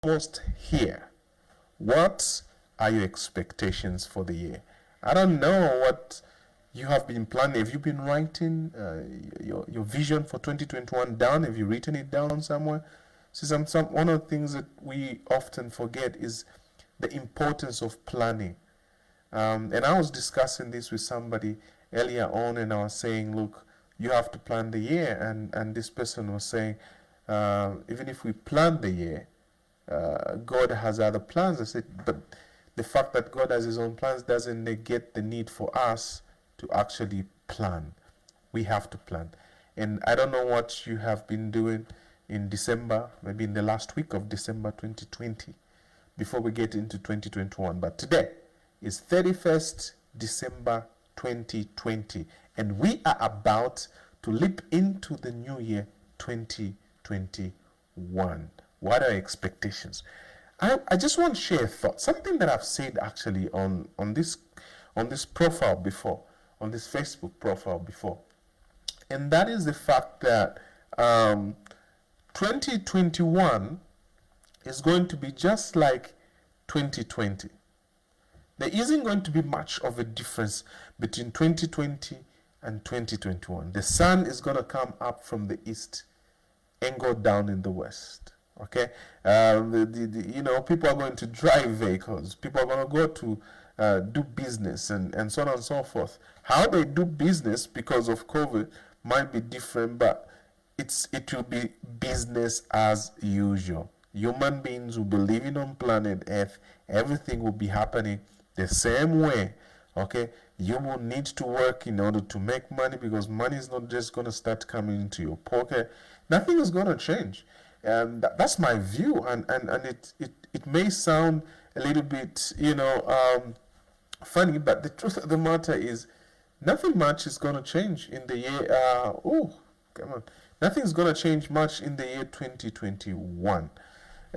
closed here, what are your expectations for the year? I don't know what you have been planning. Have you been writing your vision for 2021 down? Have you written it down somewhere? See, one of the things that we often forget is the importance of planning. And I was discussing this with somebody earlier on, and I was saying, look, you have to plan the year. And this person was saying, even if we plan the year, God has other plans. I said, but the fact that God has his own plans doesn't negate the need for us to actually plan. We have to plan. And I don't know what you have been doing in December, maybe in the last week of December 2020, before we get into 2021. But today is 31st December 2020, and we are about to leap into the new year 2021. What are expectations? I just want to share a thought, something that I've said actually on this profile before, on this Facebook profile before, and that is the fact that 2021 is going to be just like 2020. There isn't going to be much of a difference between 2020 and 2021. The sun is going to come up from the east and go down in the west. Okay, people are going to drive vehicles. People are going to go to do business and so on and so forth. How they do business because of COVID might be different, but it will be business as usual. Human beings will be living on planet Earth. Everything will be happening the same way. Okay, you will need to work in order to make money, because money is not just going to start coming into your pocket. Nothing is going to change. And that's my view, and it may sound a little bit funny, but the truth of the matter is nothing much is going to change in the year nothing's going to change much in the year 2021.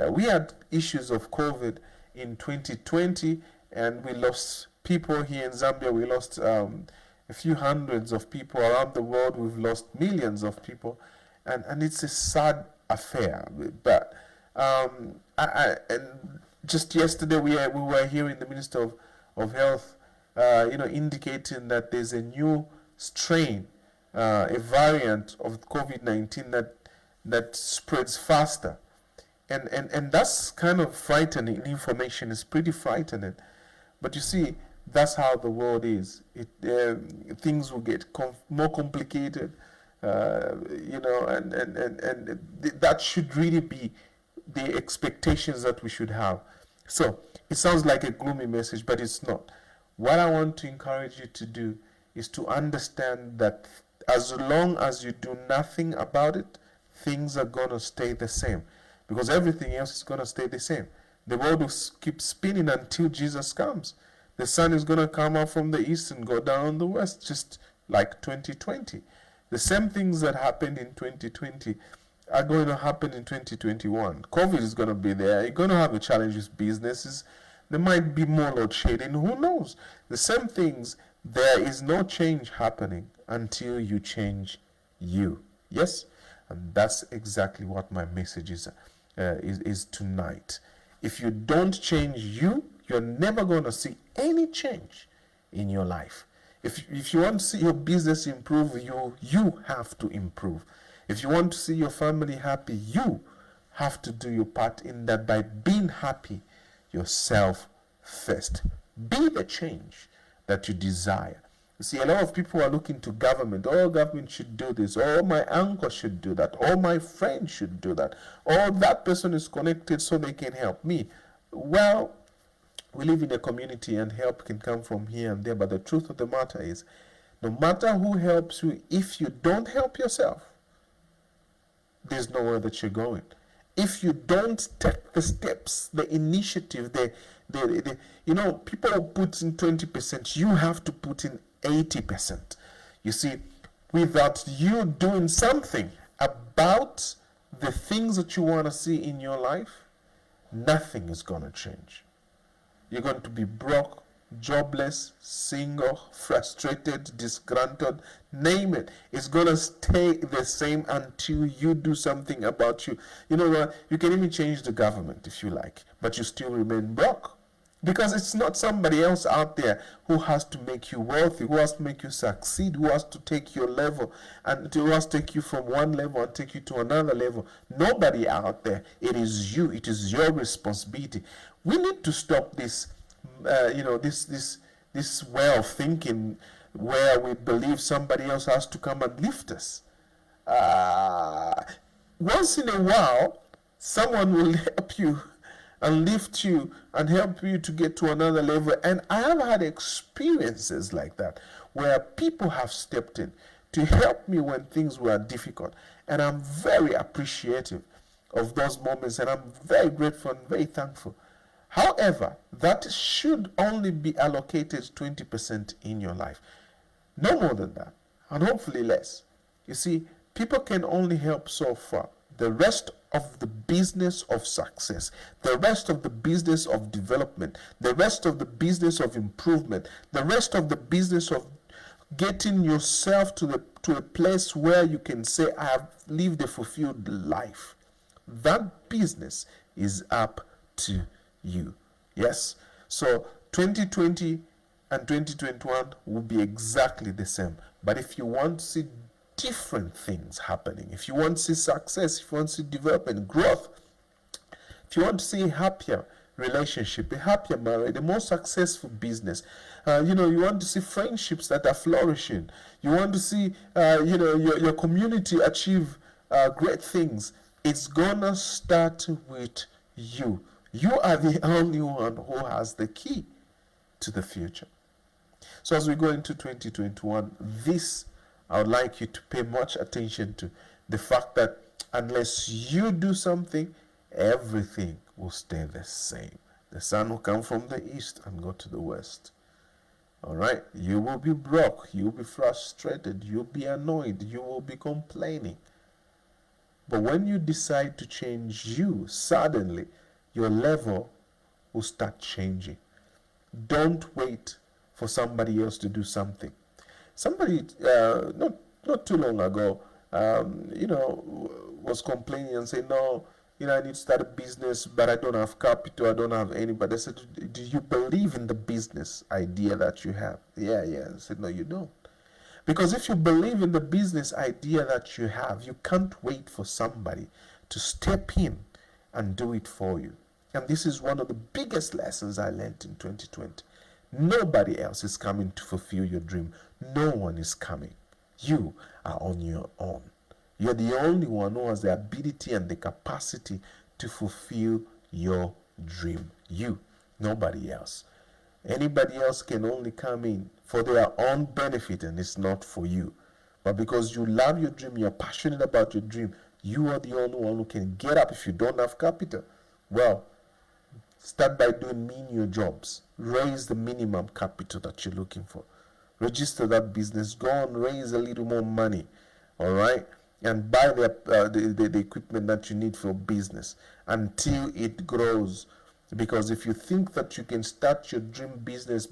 We had issues of COVID in 2020, and we lost people here in Zambia. We lost a few hundreds of people around the world. We've lost millions of people, and it's a sad affair. But and just yesterday we were hearing the Minister of Health indicating that there's a new strain, a variant of COVID-19 that spreads faster, and that's kind of frightening. Information is pretty frightening, but you see, that's how the world is. Things will get more complicated. And that should really be the expectations that we should have. So it sounds like a gloomy message, but it's not. What I want to encourage you to do is to understand that as long as you do nothing about it, things are going to stay the same, because everything else is going to stay the same. The world will keep spinning until Jesus comes. The sun is going to come up from the east and go down in the west, just like 2020. The same things that happened in 2020 are going to happen in 2021. COVID is going to be there. You're going to have a challenge with businesses. There might be more load shedding. Who knows? The same things. There is no change happening until you change you. Yes? And that's exactly what my message is tonight. If you don't change you, you're never going to see any change in your life. If you want to see your business improve, you have to improve. If you want to see your family happy, you have to do your part in that by being happy yourself first. Be the change that you desire. You see, a lot of people are looking to government. Oh, government should do this. Oh, my uncle should do that. Oh, my friend should do that. Oh, that person is connected so they can help me. Well, we live in a community and help can come from here and there, but the truth of the matter is, no matter who helps you, if you don't help yourself, there's nowhere that you're going. If you don't take the steps, the initiative, people put in 20%, you have to put in 80%. You see, without you doing something about the things that you want to see in your life, nothing is going to change. You're going to be broke. jobless, single, frustrated, disgruntled, name it. It's going to stay the same until you do something about you. You know what? You can even change the government if you like, but you still remain broke. Because it's not somebody else out there who has to make you wealthy, who has to make you succeed, who has to take your level and who has to take you from one level and take you to another level. Nobody out there. It is you. It is your responsibility. We need to stop this, this way of thinking where we believe somebody else has to come and lift us. Once in a while, someone will help you and lift you and help you to get to another level. And I have had experiences like that where people have stepped in to help me when things were difficult. And I'm very appreciative of those moments, and I'm very grateful and very thankful. However, that should only be allocated 20% in your life. No more than that, and hopefully less. You see, people can only help so far. The rest of the business of success, the rest of the business of development, the rest of the business of improvement, the rest of the business of getting yourself to a place where you can say, I have lived a fulfilled life. That business is up to you. Yes? So 2020 and 2021 will be exactly the same. But if you want to see different things happening, if you want to see success, if you want to see development, growth, if you want to see a happier relationship, a happier marriage, a more successful business, you want to see friendships that are flourishing, you want to see your community achieve great things, it's gonna start with you. You are the only one who has the key to the future. So as we go into 2021, I would like you to pay much attention to the fact that unless you do something, everything will stay the same. The sun will come from the east and go to the west. All right? You will be broke. You will be frustrated. You'll be annoyed. You will be complaining. But when you decide to change you, suddenly your level will start changing. Don't wait for somebody else to do something. Somebody, not too long ago, was complaining and saying, no, I need to start a business, but I don't have capital, I don't have anybody. I said, do you believe in the business idea that you have? Yeah. I said, no, you don't. Because if you believe in the business idea that you have, you can't wait for somebody to step in and do it for you. And this is one of the biggest lessons I learned in 2020. Nobody else is coming to fulfill your dream. No one is coming. You are on your own. You're the only one who has the ability and the capacity to fulfill your dream. You, nobody else. Anybody else can only come in for their own benefit, and it's not for you. But because you love your dream, you're passionate about your dream, you are the only one who can get up. If you don't have capital, well, start by doing menial jobs. Raise the minimum capital that you're looking for. Register that business. Go and raise a little more money. All right? And buy the equipment that you need for business until it grows. Because if you think that you can start your dream business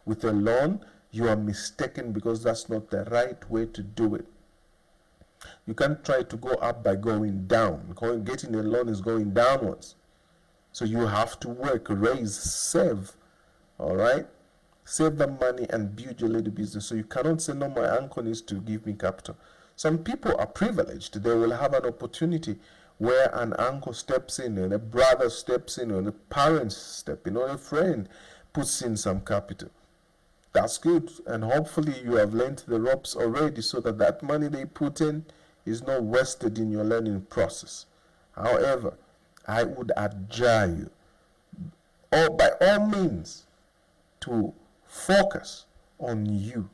with a loan, you are mistaken, because that's not the right way to do it. You can't try to go up by going down. Getting a loan is going downwards. So you have to work, raise, save. All right? Save the money and build your little business. So you cannot say, no, my uncle needs to give me capital. Some people are privileged. They will have an opportunity where an uncle steps in, and a brother steps in, and a parent step in, or a friend puts in some capital. That's good. And hopefully you have learned the ropes already, so that money they put in is not wasted in your learning process. However, I would adjure you, by all means, to focus on you.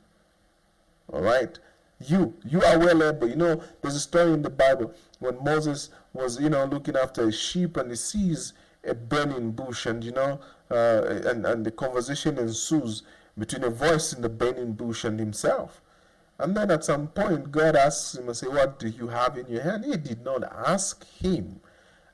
All right? You are well able. There's a story in the Bible when Moses was, looking after a sheep, and he sees a burning bush, and and the conversation ensues between a voice in the burning bush and himself. And then at some point, God asks him and say, what do you have in your hand? He did not ask him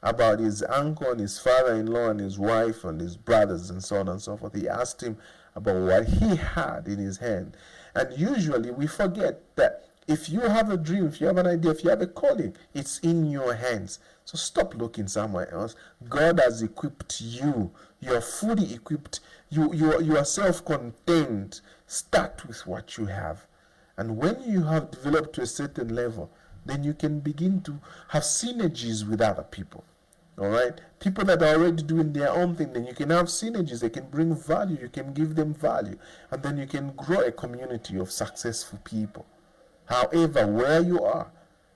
about his uncle and his father-in-law and his wife and his brothers and so on and so forth. He asked him about what he had in his hand. And usually we forget that if you have a dream, if you have an idea, if you have a calling, it's in your hands. So stop looking somewhere else. God has equipped you. You are fully equipped. You are self-contained. Start with what you have. And when you have developed to a certain level, then you can begin to have synergies with other people. All right? People that are already doing their own thing, then you can have synergies. They can bring value. You can give them value. And then you can grow a community of successful people. However, where you are,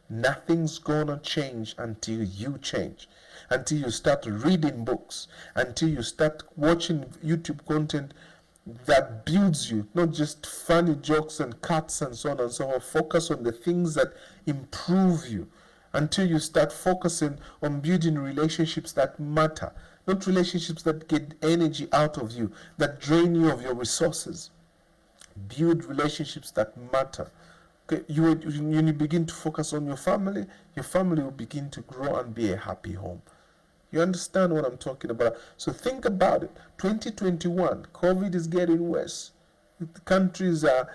nothing's gonna change until you change. Until you start reading books. Until you start watching YouTube content that builds you, not just funny jokes and cuts and so on and so on. Focus on the things that improve you until you start focusing on building relationships that matter, not relationships that get energy out of you, that drain you of your resources. Build relationships that matter. Okay, you begin to focus on your family will begin to grow and be a happy home. You understand what I'm talking about? So think about it. 2021, COVID is getting worse. The countries are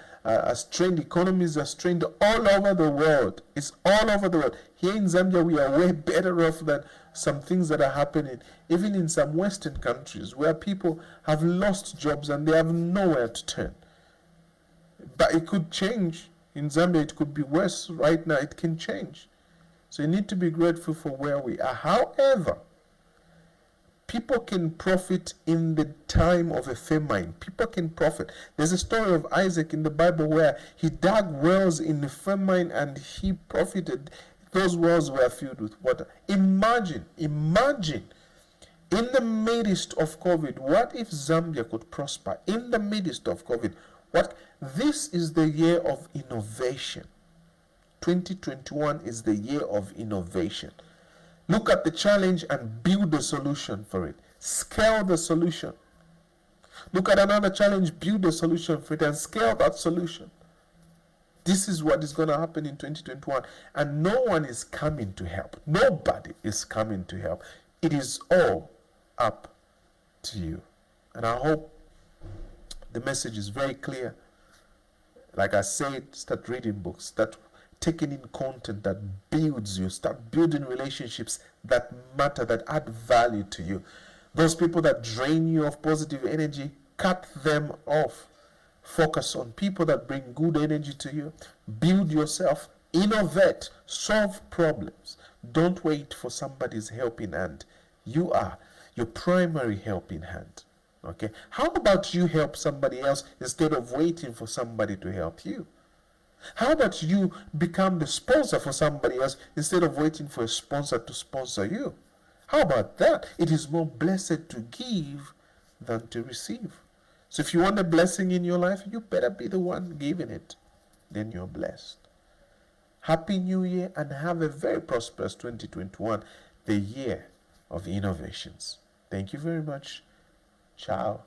strained, economies are strained all over the world. It's all over the world. Here in Zambia, we are way better off than some things that are happening, even in some Western countries, where people have lost jobs and they have nowhere to turn. But it could change. In Zambia, it could be worse. Right now, it can change. So you need to be grateful for where we are. However, people can profit in the time of a famine. People can profit. There's a story of Isaac in the Bible where he dug wells in the famine and he profited. Those wells were filled with water. Imagine, in the midst of COVID, what if Zambia could prosper? In the midst of COVID, this is the year of innovation. 2021 is the year of innovation. Look at the challenge and build a solution for it. Scale the solution. Look at another challenge, build a solution for it, and scale that solution. This is what is going to happen in 2021. And no one is coming to help. Nobody is coming to help. It is all up to you. And I hope the message is very clear. Like I said, start reading books, start taking in content that builds you, start building relationships that matter, that add value to you. Those people that drain you of positive energy, cut them off. Focus on people that bring good energy to you. Build yourself, innovate, solve problems. Don't wait for somebody's helping hand. You are your primary helping hand. Okay? How about you help somebody else instead of waiting for somebody to help you? How about you become the sponsor for somebody else instead of waiting for a sponsor to sponsor you? How about that? It is more blessed to give than to receive. So if you want a blessing in your life, you better be the one giving it. Then you're blessed. Happy New Year and have a very prosperous 2021, the year of innovations. Thank you very much. Ciao.